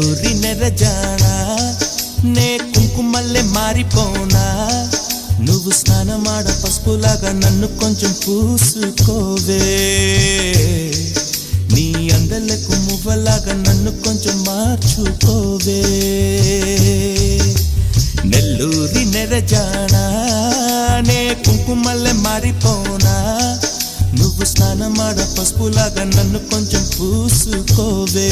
నెల్లూరి నెరజానా నే కుంకుమల్లే మారిపోనా నువ్వు స్నానమాడ పసుపులాగా నన్ను కొంచెం పూసుకోవే నీ అందలకు మువ్వలాగా నన్ను కొంచెం మార్చుకోవే నెల్లూరి నెరజానా నే కుంకుమల్లే మారిపోనా నువ్వు స్నానమాడ పసుపులాగా నన్ను కొంచెం పూసుకోవే